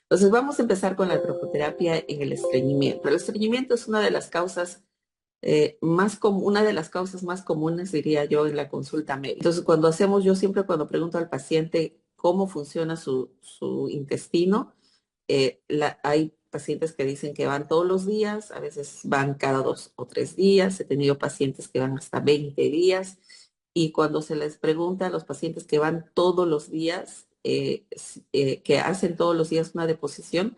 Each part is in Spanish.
Entonces vamos a empezar con la tropoterapia en el estreñimiento. El estreñimiento es una de las causas una de las causas más comunes, diría yo, en la consulta médica. Entonces, yo siempre cuando pregunto al paciente cómo funciona su intestino, hay pacientes que dicen que van todos los días, a veces van cada 2 o 3 días. He tenido pacientes que van hasta 20 días. Y cuando se les pregunta a los pacientes que van todos los días, que hacen todos los días una deposición,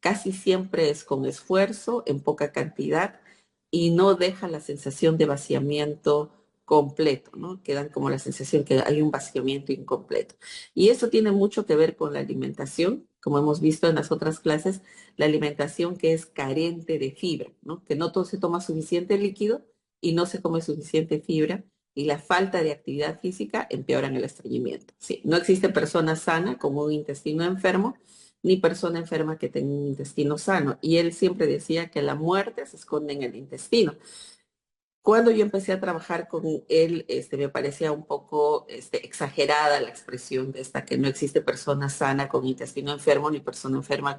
casi siempre es con esfuerzo, en poca cantidad, y no deja la sensación de vaciamiento completo, ¿no? Quedan como la sensación que hay un vaciamiento incompleto. Y eso tiene mucho que ver con la alimentación, como hemos visto en las otras clases, la alimentación que es carente de fibra, ¿no? Que no todo se toma suficiente líquido y no se come suficiente fibra, y la falta de actividad física empeoran el estreñimiento. Sí, no existe persona sana con un intestino enfermo, ni persona enferma que tenga un intestino sano. Y él siempre decía que la muerte se esconde en el intestino. Cuando yo empecé a trabajar con él, me parecía un poco exagerada la expresión de esta, que no existe persona sana con intestino enfermo, ni persona enferma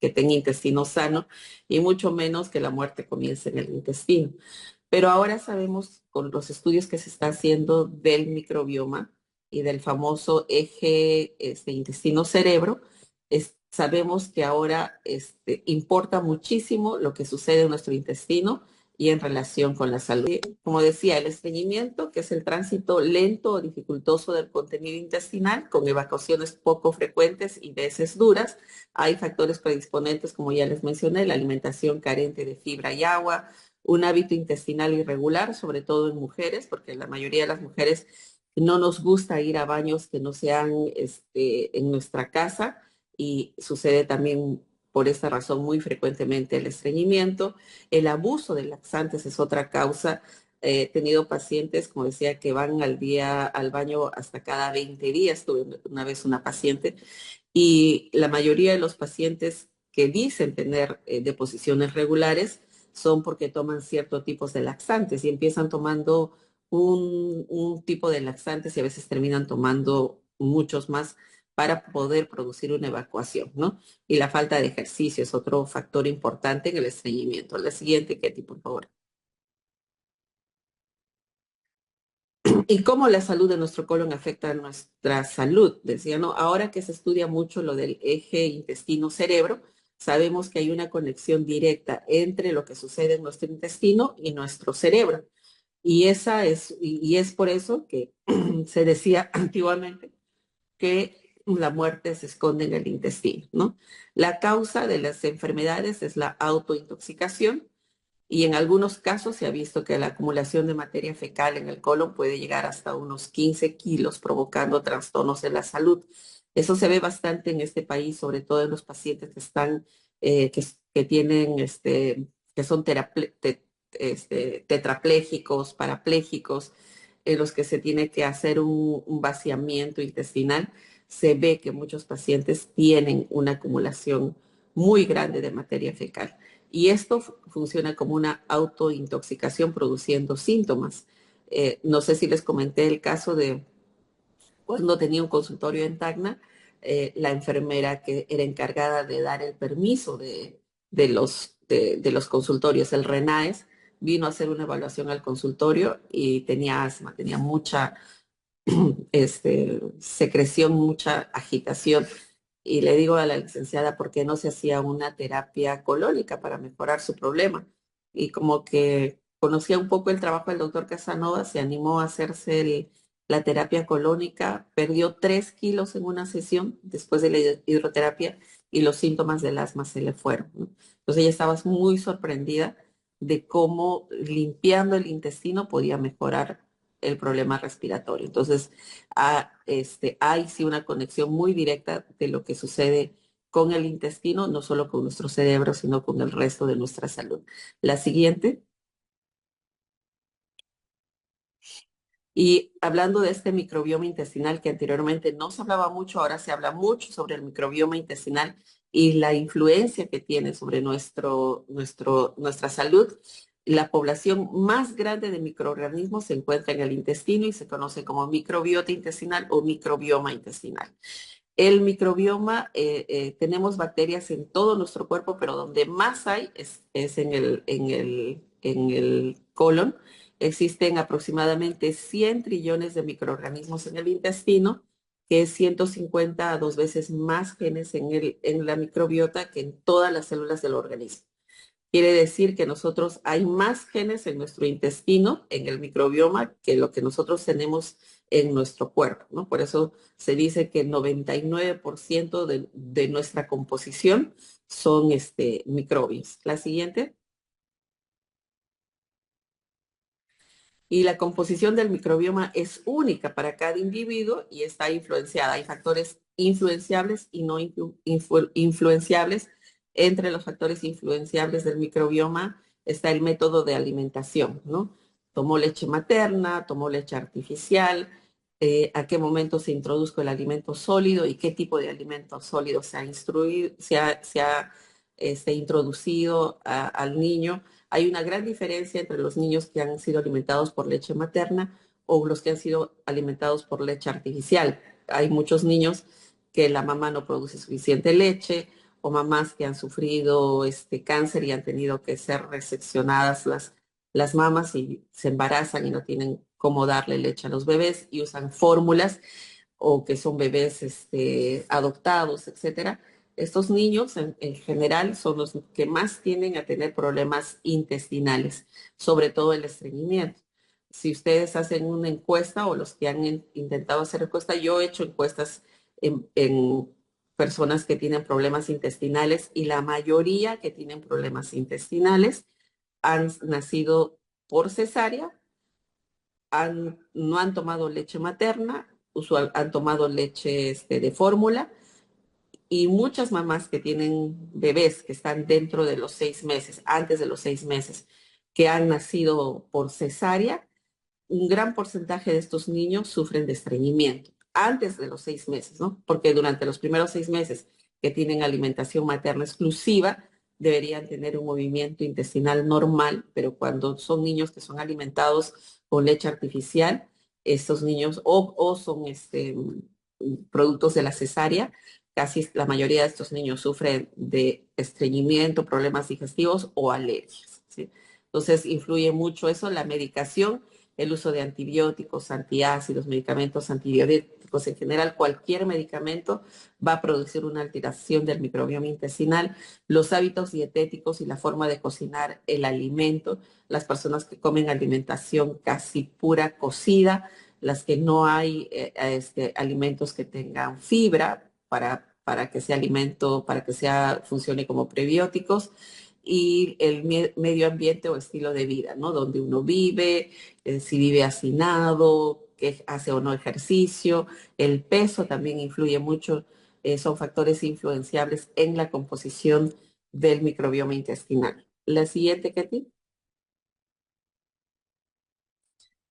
que tenga intestino sano, y mucho menos que la muerte comience en el intestino. Pero ahora sabemos, con los estudios que se está haciendo del microbioma y del famoso eje intestino-cerebro, sabemos que ahora importa muchísimo lo que sucede en nuestro intestino y en relación con la salud. Como decía, el estreñimiento, que es el tránsito lento o dificultoso del contenido intestinal, con evacuaciones poco frecuentes y veces duras. Hay factores predisponentes, como ya les mencioné, la alimentación carente de fibra y agua, un hábito intestinal irregular, sobre todo en mujeres, porque la mayoría de las mujeres no nos gusta ir a baños que no sean en nuestra casa, y sucede también por esta razón muy frecuentemente el estreñimiento. El abuso de laxantes es otra causa. He tenido pacientes, como decía, que van al día al baño hasta cada 20 días. Tuve una vez una paciente, y la mayoría de los pacientes que dicen tener deposiciones regulares son porque toman ciertos tipos de laxantes, y empiezan tomando un tipo de laxantes y a veces terminan tomando muchos más para poder producir una evacuación, ¿no? Y la falta de ejercicio es otro factor importante en el estreñimiento. La siguiente, Ketty, por favor. ¿Y cómo la salud de nuestro colon afecta a nuestra salud? Decía, ¿no? Ahora que se estudia mucho lo del eje intestino-cerebro, sabemos que hay una conexión directa entre lo que sucede en nuestro intestino y nuestro cerebro. Y es por eso que se decía antiguamente que la muerte se esconde en el intestino, ¿no? La causa de las enfermedades es la autointoxicación, y en algunos casos se ha visto que la acumulación de materia fecal en el colon puede llegar hasta unos 15 kilos, provocando trastornos de la salud. Eso se ve bastante en este país, sobre todo en los pacientes que están, que tienen, que son tetraplégicos, parapléjicos, en los que se tiene que hacer un vaciamiento intestinal. Se ve que muchos pacientes tienen una acumulación muy grande de materia fecal. Y esto funciona como una autointoxicación, produciendo síntomas. No sé si les comenté el caso de cuando tenía un consultorio en Tacna, la enfermera que era encargada de dar el permiso de los consultorios, el RENAES, vino a hacer una evaluación al consultorio y tenía asma, tenía mucha secreción, mucha agitación. Y le digo a la licenciada por qué no se hacía una terapia colónica para mejorar su problema. Y como que conocía un poco el trabajo del doctor Casanova, se animó a hacerse la terapia colónica, perdió 3 kilos en una sesión después de la hidroterapia, y los síntomas del asma se le fueron, ¿no? Entonces ella estaba muy sorprendida de cómo limpiando el intestino podía mejorar el problema respiratorio. Entonces, hay sí una conexión muy directa de lo que sucede con el intestino, no solo con nuestro cerebro, sino con el resto de nuestra salud. La siguiente. Y hablando de este microbioma intestinal que anteriormente no se hablaba mucho, ahora se habla mucho sobre el microbioma intestinal y la influencia que tiene sobre nuestra salud. La población más grande de microorganismos se encuentra en el intestino y se conoce como microbiota intestinal o microbioma intestinal. El microbioma, tenemos bacterias en todo nuestro cuerpo, pero donde más hay es en el colon. Existen aproximadamente 100 trillones de microorganismos en el intestino, que es 150 a 2 veces más genes en la microbiota que en todas las células del organismo. Quiere decir que nosotros hay más genes en nuestro intestino, en el microbioma, que lo que nosotros tenemos en nuestro cuerpo, ¿no? Por eso se dice que el 99% de nuestra composición son microbios. La siguiente. Y la composición del microbioma es única para cada individuo y está influenciada. Hay factores influenciables y no influenciables. Entre los factores influenciables del microbioma está el método de alimentación, ¿no? Tomó leche materna, tomó leche artificial, a qué momento se introdujo el alimento sólido y qué tipo de alimento sólido se ha introducido al niño. Hay una gran diferencia entre los niños que han sido alimentados por leche materna o los que han sido alimentados por leche artificial. Hay muchos niños que la mamá no produce suficiente leche o mamás que han sufrido cáncer y han tenido que ser reseccionadas las mamas y se embarazan y no tienen cómo darle leche a los bebés y usan fórmulas o que son bebés adoptados, etcétera. Estos niños en general son los que más tienden a tener problemas intestinales, sobre todo el estreñimiento. Si ustedes hacen una encuesta o los que han intentado hacer encuesta, yo he hecho encuestas en personas que tienen problemas intestinales y la mayoría que tienen problemas intestinales han nacido por cesárea, no han tomado leche materna, han tomado leche de fórmula y muchas mamás que tienen bebés que están dentro de los 6 meses, antes de los 6 meses, que han nacido por cesárea, un gran porcentaje de estos niños sufren de estreñimiento antes de los 6 meses, ¿no? Porque durante los primeros 6 meses que tienen alimentación materna exclusiva, deberían tener un movimiento intestinal normal, pero cuando son niños que son alimentados con leche artificial, estos niños o son productos de la cesárea, casi la mayoría de estos niños sufren de estreñimiento, problemas digestivos o alergias, ¿sí? Entonces influye mucho eso, la medicación, el uso de antibióticos, antiácidos, medicamentos antibióticos en general, cualquier medicamento va a producir una alteración del microbioma intestinal, los hábitos dietéticos y la forma de cocinar el alimento, las personas que comen alimentación casi pura cocida, las que no hay alimentos que tengan fibra para que sea alimento, para que funcione como prebióticos, y el medio ambiente o estilo de vida, ¿no? Donde uno vive, si vive hacinado, que hace o no ejercicio, el peso también influye mucho, son factores influenciables en la composición del microbioma intestinal. La siguiente, Katy.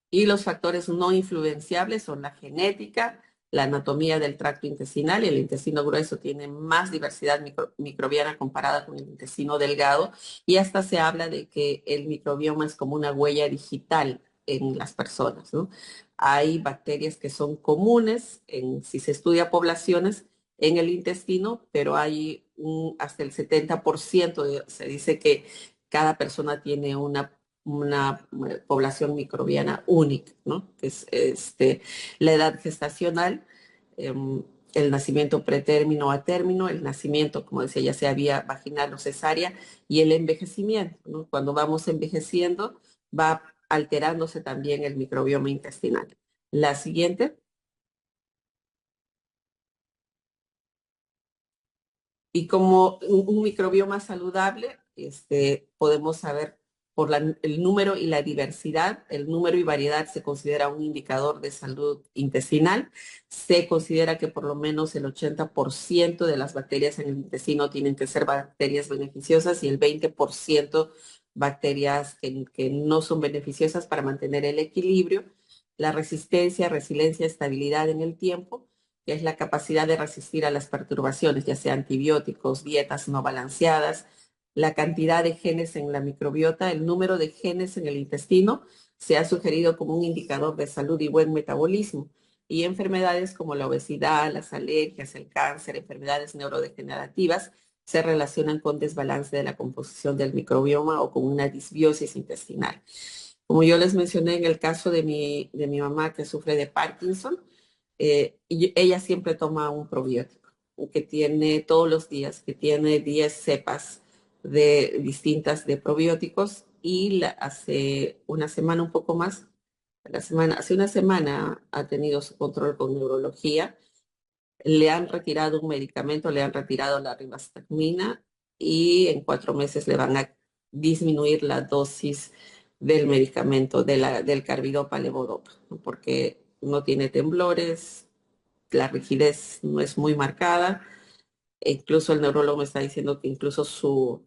Y los factores no influenciables son la genética, la anatomía del tracto intestinal, y el intestino grueso tiene más diversidad microbiana comparada con el intestino delgado, y hasta se habla de que el microbioma es como una huella digital en las personas, ¿no? Hay bacterias que son comunes si se estudia poblaciones en el intestino, pero hay hasta el 70%, se dice que cada persona tiene una población microbiana única, ¿no? Que es la edad gestacional, eh, el nacimiento pretérmino o a término, el nacimiento, como decía, ya sea vía vaginal o cesárea, y el envejecimiento, ¿no? Cuando vamos envejeciendo, va alterándose también el microbioma intestinal. La siguiente. Y como un microbioma saludable, podemos saber por el número y la diversidad. El número y variedad se considera un indicador de salud intestinal. Se considera que por lo menos el 80% de las bacterias en el intestino tienen que ser bacterias beneficiosas y el 20% bacterias que no son beneficiosas para mantener el equilibrio, la resistencia, resiliencia, estabilidad en el tiempo, que es la capacidad de resistir a las perturbaciones, ya sea antibióticos, dietas no balanceadas, la cantidad de genes en la microbiota, el número de genes en el intestino, se ha sugerido como un indicador de salud y buen metabolismo. Y enfermedades como la obesidad, las alergias, el cáncer, enfermedades neurodegenerativas se relacionan con desbalance de la composición del microbioma o con una disbiosis intestinal. Como yo les mencioné en el caso de mi mamá que sufre de Parkinson, y ella siempre toma un probiótico que tiene todos los días, que tiene 10 cepas de distintas de probióticos y hace una semana, un poco más, hace una semana ha tenido su control con neurología, le han retirado un medicamento, le han retirado la rivastigmina y en 4 meses le van a disminuir la dosis del medicamento, del carbidopa levodopa, ¿no? Porque no tiene temblores, la rigidez no es muy marcada, e incluso el neurólogo me está diciendo que incluso su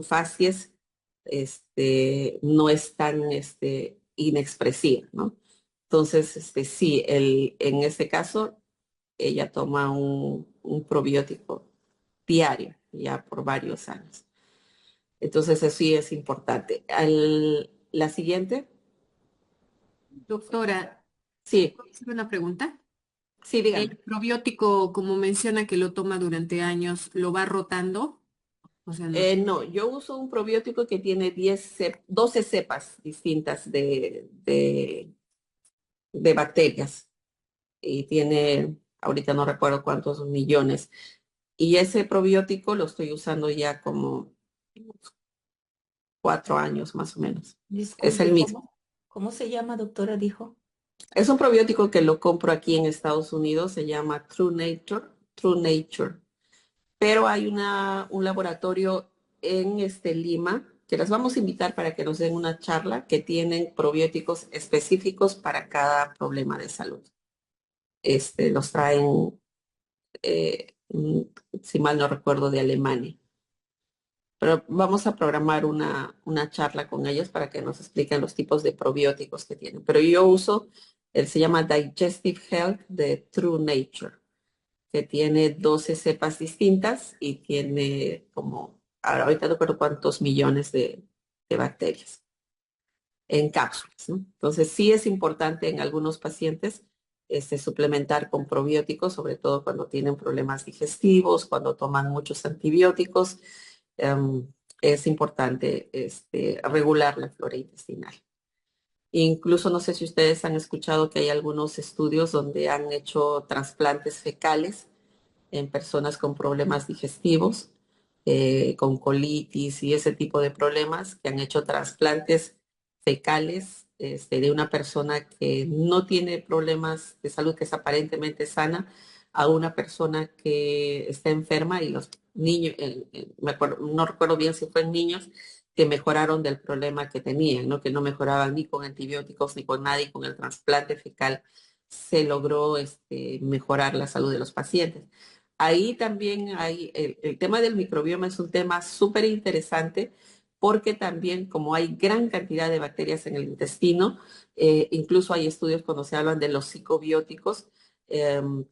facies no es tan inexpresiva, ¿no? Entonces, sí, en este caso, ella toma un probiótico diario ya por varios años. Entonces, eso sí es importante. La siguiente, Doctora, sí, ¿puedo hacer una pregunta? sí, dígame. El probiótico, como menciona que lo toma durante años, ¿lo va rotando? O sea, no. No, yo uso un probiótico que tiene 12 cepas distintas de bacterias y tiene, ahorita no recuerdo cuántos millones. Y ese probiótico lo estoy usando ya como 4 años más o menos. Es el Disculpe, mismo. ¿cómo se llama, doctora? Dijo. Es un probiótico que lo compro aquí en Estados Unidos, se llama True Nature. Pero hay un laboratorio en Lima que las vamos a invitar para que nos den una charla que tienen probióticos específicos para cada problema de salud. Los traen, si mal no recuerdo, de Alemania. Pero vamos a programar una charla con ellos para que nos expliquen los tipos de probióticos que tienen. Pero yo uso, se llama Digestive Health de True Nature, que tiene 12 cepas distintas y tiene como, ahorita no recuerdo cuántos millones de bacterias en cápsulas, ¿no? Entonces sí es importante en algunos pacientes suplementar con probióticos, sobre todo cuando tienen problemas digestivos, cuando toman muchos antibióticos. em, es importante regular la flora intestinal. Incluso no sé si ustedes han escuchado que hay algunos estudios donde han hecho trasplantes fecales en personas con problemas digestivos, con colitis y ese tipo de problemas, que han hecho trasplantes fecales de una persona que no tiene problemas de salud, que es aparentemente sana, a una persona que está enferma y los niños, no recuerdo bien si fue en niños, que mejoraron del problema que tenían, ¿no? Que no mejoraban ni con antibióticos ni con nada y con el trasplante fecal se logró mejorar la salud de los pacientes. Ahí también hay, el tema del microbioma es un tema súper interesante porque también como hay gran cantidad de bacterias en el intestino, incluso hay estudios cuando se hablan de los psicobióticos,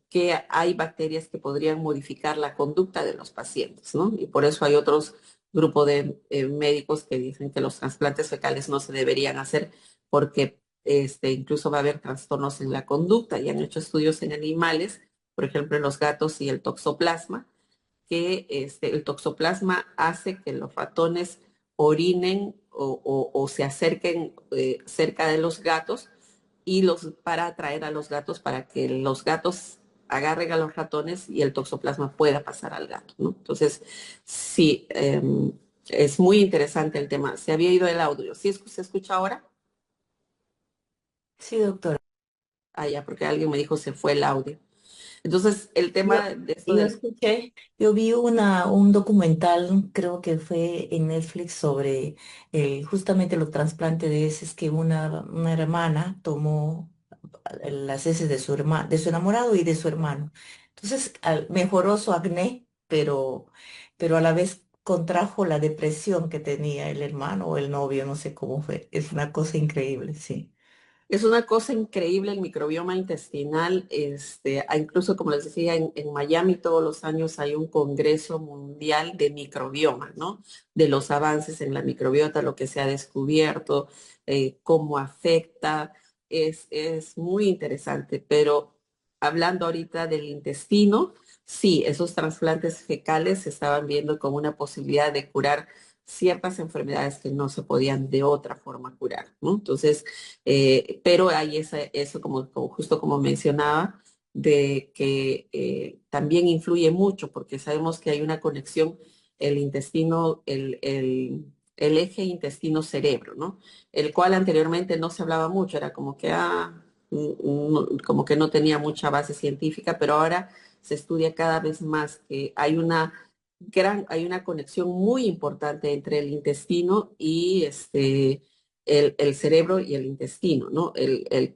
que hay bacterias que podrían modificar la conducta de los pacientes, ¿no? Y por eso hay otros grupos de médicos que dicen que los trasplantes fecales no se deberían hacer porque incluso va a haber trastornos en la conducta y han hecho estudios en animales, por ejemplo, en los gatos y el toxoplasma, que el toxoplasma hace que los ratones orinen o se acerquen cerca de los gatos y para atraer a los gatos para que los gatos agarren a los ratones y el toxoplasma pueda pasar al gato, ¿no? Entonces, sí, es muy interesante el tema. Se había ido el audio. ¿Sí se escucha ahora? Sí, doctora. Ah, ya, porque alguien me dijo se fue el audio. Entonces, el Yo, tema de esto yo del... escuché, yo vi un documental, creo que fue en Netflix, sobre justamente los trasplantes de heces que una hermana tomó las heces de su enamorado y de su hermano. Entonces, mejoró su acné, pero a la vez contrajo la depresión que tenía el hermano o el novio, no sé cómo fue. Es una cosa increíble, sí. Es una cosa increíble el microbioma intestinal. Incluso, como les decía, en Miami todos los años hay un congreso mundial de microbioma, ¿no? De los avances en la microbiota, lo que se ha descubierto, cómo afecta. es muy interesante, pero hablando ahorita del intestino, sí, esos trasplantes fecales se estaban viendo como una posibilidad de curar ciertas enfermedades que no se podían de otra forma curar, ¿no? Entonces, pero hay eso justo como mencionaba, de que también influye mucho, porque sabemos que hay una conexión, el intestino, el eje intestino-cerebro, ¿no? El cual anteriormente no se hablaba mucho, era como que, como que no tenía mucha base científica, pero ahora se estudia cada vez más que hay una conexión muy importante entre el intestino y el cerebro y el intestino, ¿no? El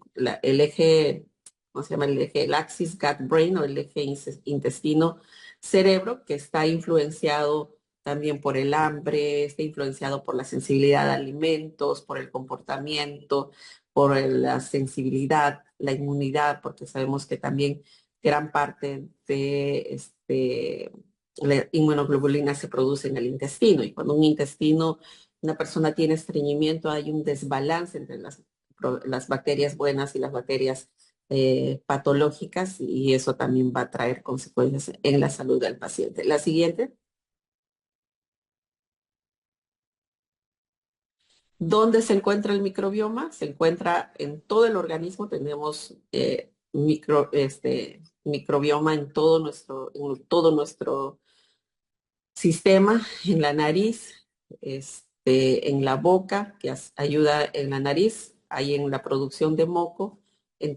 eje, ¿cómo se llama? El eje, el axis gut-brain o el eje intestino-cerebro, que está influenciado también por el hambre, está influenciado por la sensibilidad a alimentos, por el comportamiento, por la sensibilidad, la inmunidad, porque sabemos que también gran parte de la inmunoglobulina se produce en el intestino, y cuando una persona tiene estreñimiento, hay un desbalance entre las bacterias buenas y las bacterias patológicas, y eso también va a traer consecuencias en la salud del paciente. La siguiente. ¿Dónde se encuentra el microbioma? Se encuentra en todo el organismo. Tenemos microbioma en todo nuestro sistema, en la nariz, en la boca, que ayuda en la nariz, hay en la producción de moco,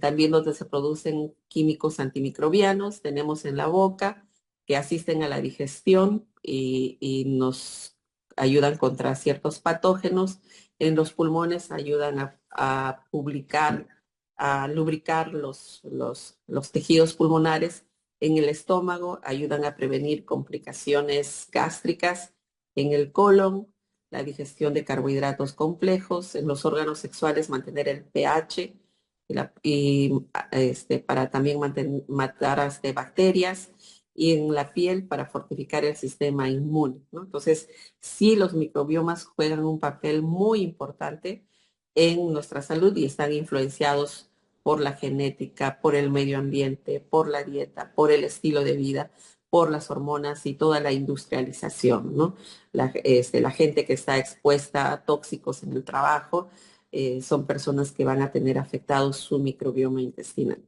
también donde se producen químicos antimicrobianos, tenemos en la boca, que asisten a la digestión y nos ayudan contra ciertos patógenos. En los pulmones ayudan a publicar, a lubricar los tejidos pulmonares. En el estómago ayudan a prevenir complicaciones gástricas. En el colon, la digestión de carbohidratos complejos. En los órganos sexuales, mantener el pH para también matar bacterias. Y en la piel, para fortificar el sistema inmune, ¿no? Entonces, sí, los microbiomas juegan un papel muy importante en nuestra salud y están influenciados por la genética, por el medio ambiente, por la dieta, por el estilo de vida, por las hormonas y toda la industrialización, ¿no? La gente que está expuesta a tóxicos en el trabajo son personas que van a tener afectado su microbioma intestinal.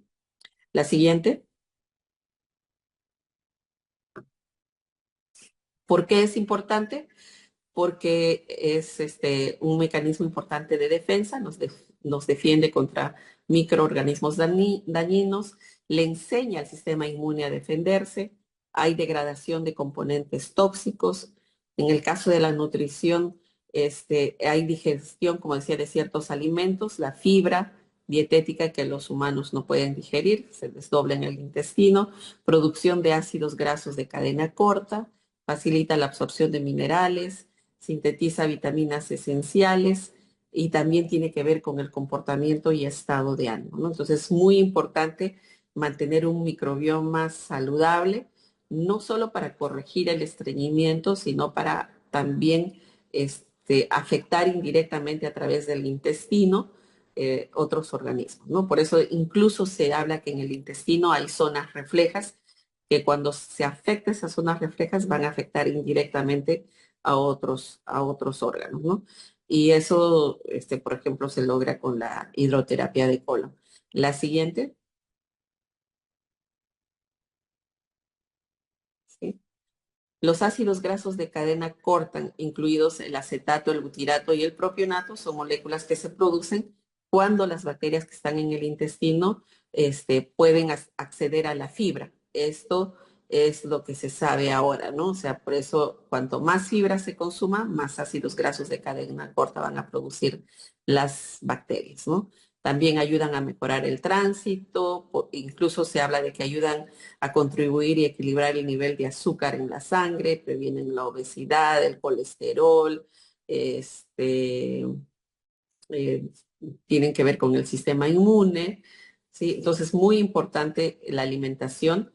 La siguiente. ¿Por qué es importante? Porque es un mecanismo importante de defensa, nos defiende contra microorganismos dañinos, le enseña al sistema inmune a defenderse, hay degradación de componentes tóxicos. En el caso de la nutrición, hay digestión, como decía, de ciertos alimentos, la fibra dietética que los humanos no pueden digerir, se desdobla en el intestino, producción de ácidos grasos de cadena corta, facilita la absorción de minerales, sintetiza vitaminas esenciales y también tiene que ver con el comportamiento y estado de ánimo, ¿no? Entonces es muy importante mantener un microbioma saludable, no solo para corregir el estreñimiento, sino para también afectar indirectamente a través del intestino otros organismos, ¿no? Por eso incluso se habla que en el intestino hay zonas reflejas, que cuando se afecta esas zonas reflejas van a afectar indirectamente a otros órganos, ¿no? Y eso, por ejemplo, se logra con la hidroterapia de colon. La siguiente. ¿Sí? Los ácidos grasos de cadena corta, incluidos el acetato, el butirato y el propionato, son moléculas que se producen cuando las bacterias que están en el intestino pueden acceder a la fibra. Esto es lo que se sabe ahora, ¿no? O sea, por eso cuanto más fibra se consuma, más ácidos grasos de cadena corta van a producir las bacterias, ¿no? También ayudan a mejorar el tránsito, incluso se habla de que ayudan a contribuir y equilibrar el nivel de azúcar en la sangre, previenen la obesidad, el colesterol, eh, tienen que ver con el sistema inmune, ¿sí? Entonces, muy importante la alimentación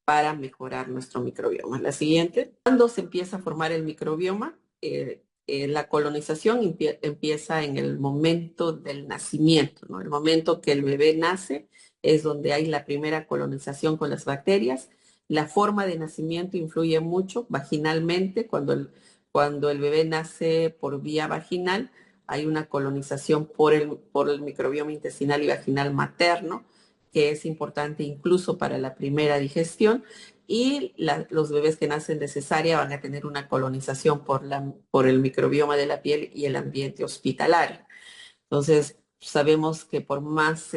para mejorar nuestro microbioma. La siguiente, ¿cuándo se empieza a formar el microbioma? la colonización empieza en el momento del nacimiento, ¿no? El momento que el bebé nace es donde hay la primera colonización con las bacterias. La forma de nacimiento influye mucho vaginalmente. Cuando el bebé nace por vía vaginal, hay una colonización por el microbioma intestinal y vaginal materno, que es importante incluso para la primera digestión. Y los bebés que nacen de cesárea van a tener una colonización por el microbioma de la piel y el ambiente hospitalario. Entonces, sabemos que por más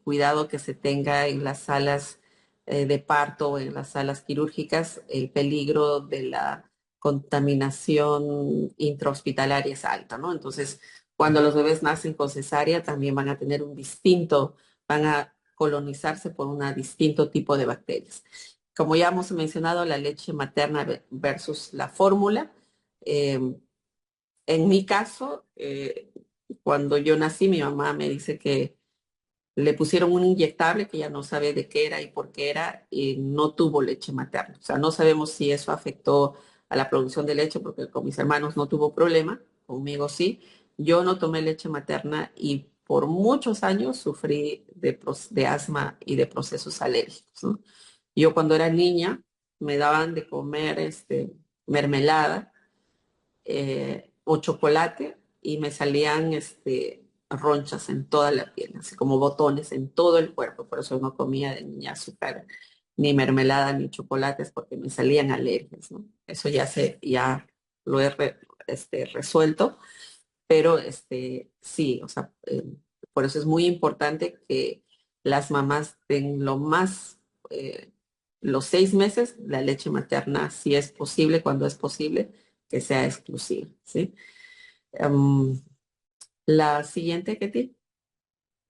cuidado que se tenga en las salas de parto o en las salas quirúrgicas, el peligro de la contaminación intrahospitalaria es alto, ¿no? Entonces, cuando los bebés nacen con cesárea, también van a tener van a colonizarse por un distinto tipo de bacterias. Como ya hemos mencionado, la leche materna versus la fórmula. eh, en mi caso, cuando yo nací, mi mamá me dice que le pusieron un inyectable que ya no sabe de qué era y por qué era, y no tuvo leche materna. O sea, no sabemos si eso afectó a la producción de leche, porque con mis hermanos no tuvo problema, conmigo sí. Yo no tomé leche materna y por muchos años sufrí de asma y de procesos alérgicos, ¿no? Yo cuando era niña me daban de comer mermelada o chocolate y me salían ronchas en toda la piel, así como botones en todo el cuerpo. Por eso no comía de niña azúcar, ni mermelada, ni chocolates, porque me salían alergias, ¿no? Eso ya lo he resuelto, pero sí, o sea, por eso es muy importante que las mamás den eh, los 6 meses, la leche materna, si es posible, cuando es posible, que sea exclusiva, ¿sí? Em, la siguiente que tiene.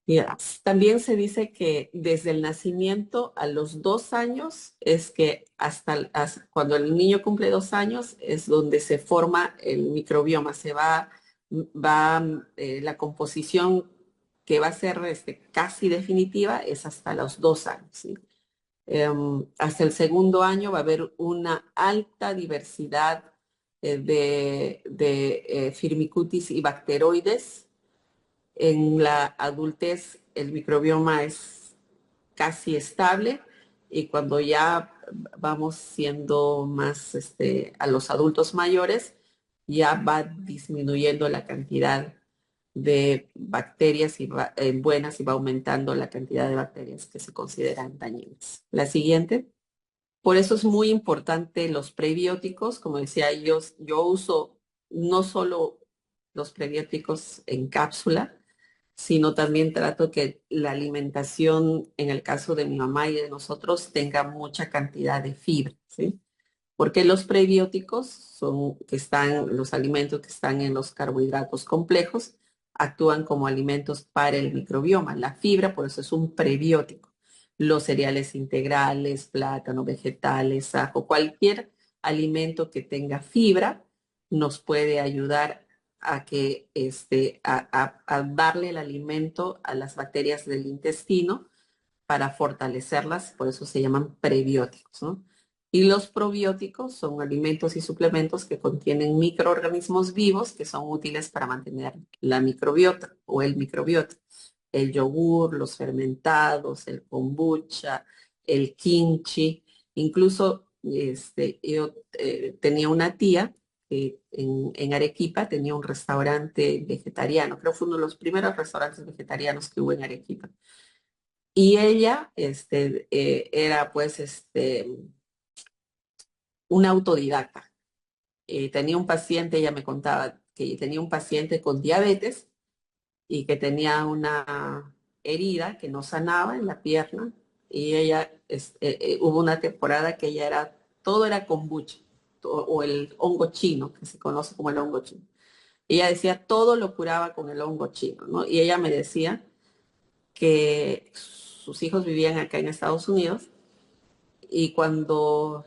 Ya. También se dice que desde el nacimiento a los 2 años es que cuando el niño cumple 2 años es donde se forma el microbioma, la composición que va a ser casi definitiva es hasta los 2 años, ¿sí? Hasta el segundo año va a haber una alta diversidad de firmicutes y bacteroides. En la adultez el microbioma es casi estable y cuando ya vamos siendo más a los adultos mayores, ya va disminuyendo la cantidad de bacterias buenas y va aumentando la cantidad de bacterias que se consideran dañinas. La siguiente. Por eso es muy importante los prebióticos. Como decía yo uso no solo los prebióticos en cápsula, sino también trato que la alimentación, en el caso de mi mamá y de nosotros, tenga mucha cantidad de fibra, ¿sí? Porque los prebióticos los alimentos que están en los carbohidratos complejos, actúan como alimentos para el microbioma. La fibra, por eso es un prebiótico. Los cereales integrales, plátano, vegetales, ajo, cualquier alimento que tenga fibra nos puede ayudar a darle el alimento a las bacterias del intestino para fortalecerlas, por eso se llaman prebióticos, ¿no? Y los probióticos son alimentos y suplementos que contienen microorganismos vivos que son útiles para mantener la microbiota o el microbiota. El yogur, los fermentados, el kombucha, el kimchi. Incluso yo tenía una tía que en Arequipa tenía un restaurante vegetariano. Creo que fue uno de los primeros restaurantes vegetarianos que hubo en Arequipa. Y ella era pues una autodidacta. Tenía un paciente, ella me contaba que tenía un paciente con diabetes y que tenía una herida que no sanaba en la pierna. Y ella, hubo una temporada que todo era kombucha o el hongo chino, que se conoce como el hongo chino. Ella decía, todo lo curaba con el hongo chino, ¿no? Y ella me decía que sus hijos vivían acá en Estados Unidos y cuando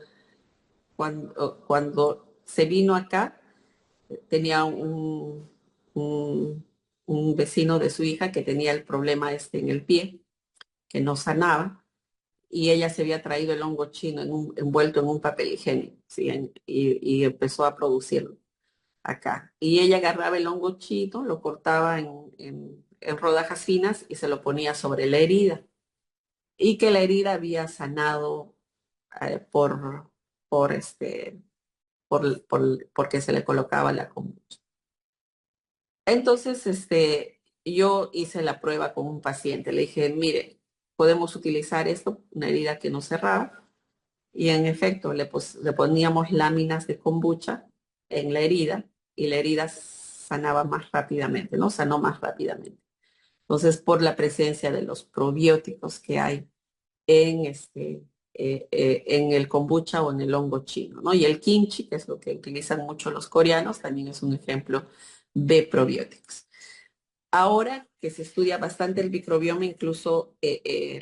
se vino acá, tenía un, un vecino de su hija que tenía el problema en el pie, que no sanaba, y ella se había traído el hongo chino envuelto en un papel higiénico, ¿sí? Y empezó a producirlo. acá. Y ella agarraba el hongo chino, lo cortaba en rodajas finas y se lo ponía sobre la herida. Y que la herida había sanado por, porque se le colocaba la kombucha. Entonces, yo hice la prueba con un paciente. Le dije, mire, podemos utilizar esto, una herida que no cerraba. Y en efecto, le poníamos láminas de kombucha en la herida y la herida sanaba más rápidamente, ¿no? Sanó más rápidamente. Entonces, por la presencia de los probióticos que hay en, en el kombucha o en el hongo chino, ¿no? Y el kimchi, que es lo que utilizan mucho los coreanos, también es un ejemplo de probióticos. Ahora que se estudia bastante el microbioma, incluso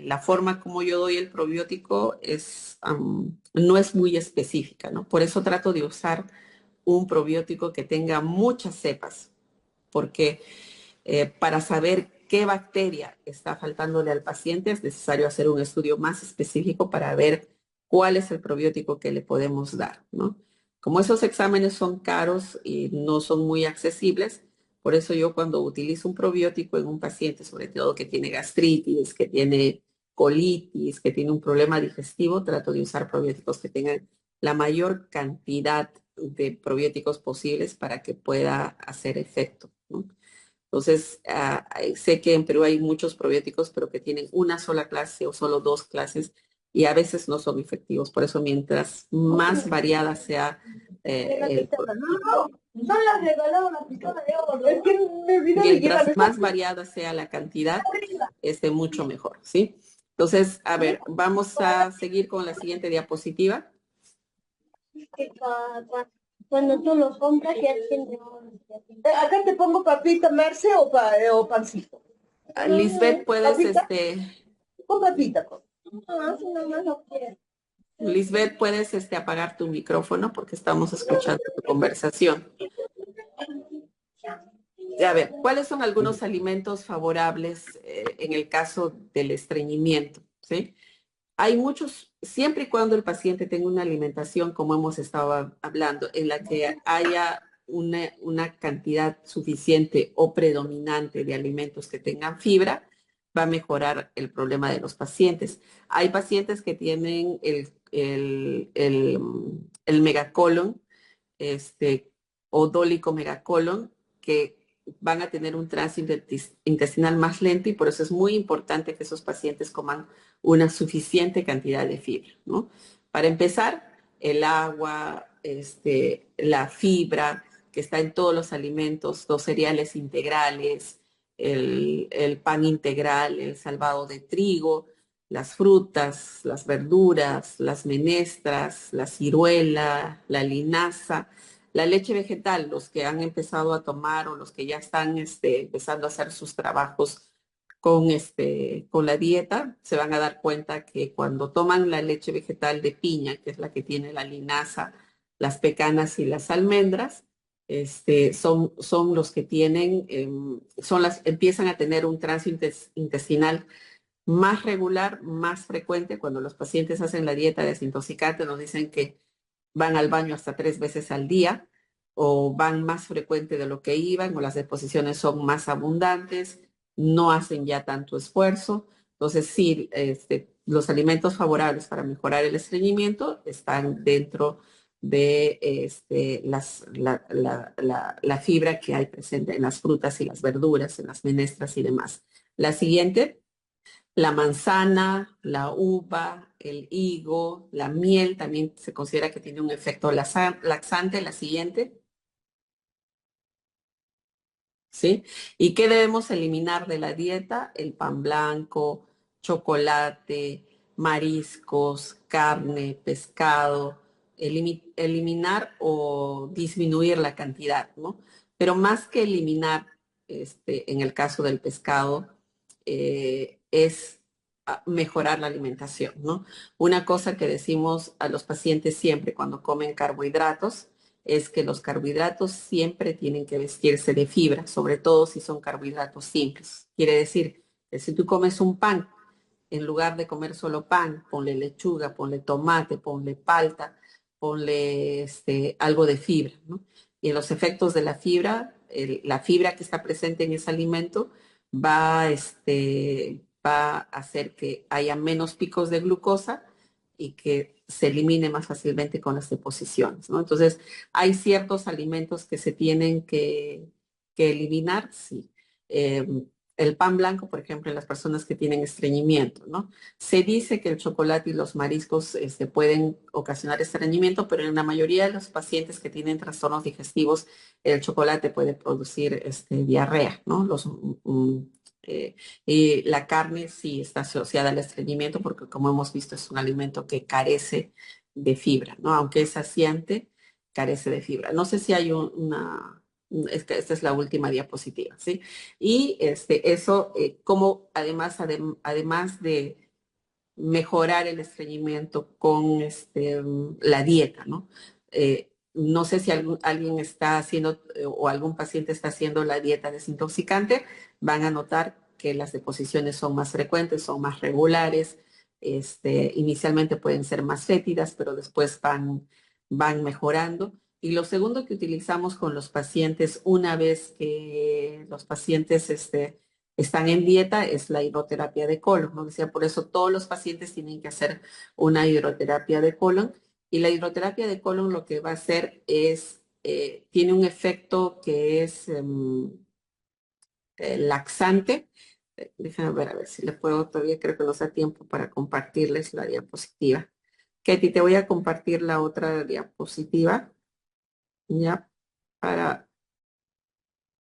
la forma como yo doy el probiótico no es muy específica, ¿no? Por eso trato de usar un probiótico que tenga muchas cepas, porque para saber qué bacteria está faltándole al paciente es necesario hacer un estudio más específico para ver cuál es el probiótico que le podemos dar, ¿no? Como esos exámenes son caros y no son muy accesibles, por eso yo cuando utilizo un probiótico en un paciente, sobre todo que tiene gastritis, que tiene colitis, que tiene un problema digestivo, trato de usar probióticos que tengan la mayor cantidad de probióticos posibles para que pueda hacer efecto, ¿no? Entonces, sé que en Perú hay muchos probióticos, pero que tienen una sola clase o solo dos clases y a veces no son efectivos. Por eso, mientras más variada sea mientras más variada sea la cantidad, mucho mejor, ¿sí? Entonces, a ver, vamos a seguir con la siguiente diapositiva. Cuando tú lo compras ya tiene... Acá te pongo papita, Marce, o pancito. Lisbeth, puedes, ¿Papita? Con papita. No, si no más lo quieres. Lisbeth, puedes apagar tu micrófono porque estamos escuchando tu conversación. A ver, ¿cuáles son algunos alimentos favorables en el caso del estreñimiento? ¿Sí? Hay muchos, siempre y cuando el paciente tenga una alimentación, como hemos estado hablando, en la que haya una cantidad suficiente o predominante de alimentos que tengan fibra, va a mejorar el problema de los pacientes. Hay pacientes que tienen el megacolon, o dólico megacolon, que van a tener un tránsito intestinal más lento y por eso es muy importante que esos pacientes coman una suficiente cantidad de fibra, ¿no? Para empezar, el agua, la fibra que está en todos los alimentos, los cereales integrales, el pan integral, el salvado de trigo, las frutas, las verduras, las menestras, la ciruela, la linaza, la leche vegetal, los que han empezado a tomar o los que ya están empezando a hacer sus trabajos con la dieta, se van a dar cuenta que cuando toman la leche vegetal de piña, que es la que tiene la linaza, las pecanas y las almendras, son los que tienen, empiezan a tener un tránsito intestinal más regular, más frecuente. Cuando los pacientes hacen la dieta desintoxicante, nos dicen que van al baño hasta 3 veces al día o van más frecuente de lo que iban o las deposiciones son más abundantes, no hacen ya tanto esfuerzo. Entonces, sí, los alimentos favorables para mejorar el estreñimiento están dentro de la fibra que hay presente en las frutas y las verduras, en las menestras y demás. La siguiente. La manzana, la uva, el higo, la miel también se considera que tiene un efecto laxante. La siguiente, ¿sí? ¿Y qué debemos eliminar de la dieta? El pan blanco, chocolate, mariscos, carne, pescado, eliminar o disminuir la cantidad, ¿no? Pero más que eliminar, en el caso del pescado, es mejorar la alimentación, ¿no? Una cosa que decimos a los pacientes siempre cuando comen carbohidratos es que los carbohidratos siempre tienen que vestirse de fibra, sobre todo si son carbohidratos simples. Quiere decir que si tú comes un pan, en lugar de comer solo pan, ponle lechuga, ponle tomate, ponle palta, ponle algo de fibra, ¿no? y en los efectos de la fibra, la fibra que está presente en ese alimento va a hacer que haya menos picos de glucosa y que se elimine más fácilmente con las deposiciones, ¿no? Entonces, hay ciertos alimentos que se tienen que eliminar, sí. El pan blanco, por ejemplo, en las personas que tienen estreñimiento, ¿no? Se dice que el chocolate y los mariscos pueden ocasionar estreñimiento, pero en la mayoría de los pacientes que tienen trastornos digestivos, el chocolate puede producir diarrea, ¿no? Y la carne sí está asociada al estreñimiento porque, como hemos visto, es un alimento que carece de fibra, ¿no? Aunque es saciante, carece de fibra. No sé si hay es que esta es la última diapositiva, ¿sí? Y eso, como además de mejorar el estreñimiento con la dieta, ¿no? No sé si alguien está haciendo o algún paciente está haciendo la dieta desintoxicante, van a notar que las deposiciones son más frecuentes, son más regulares, inicialmente pueden ser más fétidas, pero después van mejorando. Y lo segundo que utilizamos con los pacientes una vez que los pacientes están en dieta es la hidroterapia de colon, ¿no? Decía, por eso todos los pacientes tienen que hacer una hidroterapia de colon. Y la hidroterapia de colon lo que va a hacer es, tiene un efecto que es laxante. Déjenme ver a ver si le puedo, todavía creo que nos da tiempo para compartirles la diapositiva. Katy, te voy a compartir la otra diapositiva, ya, para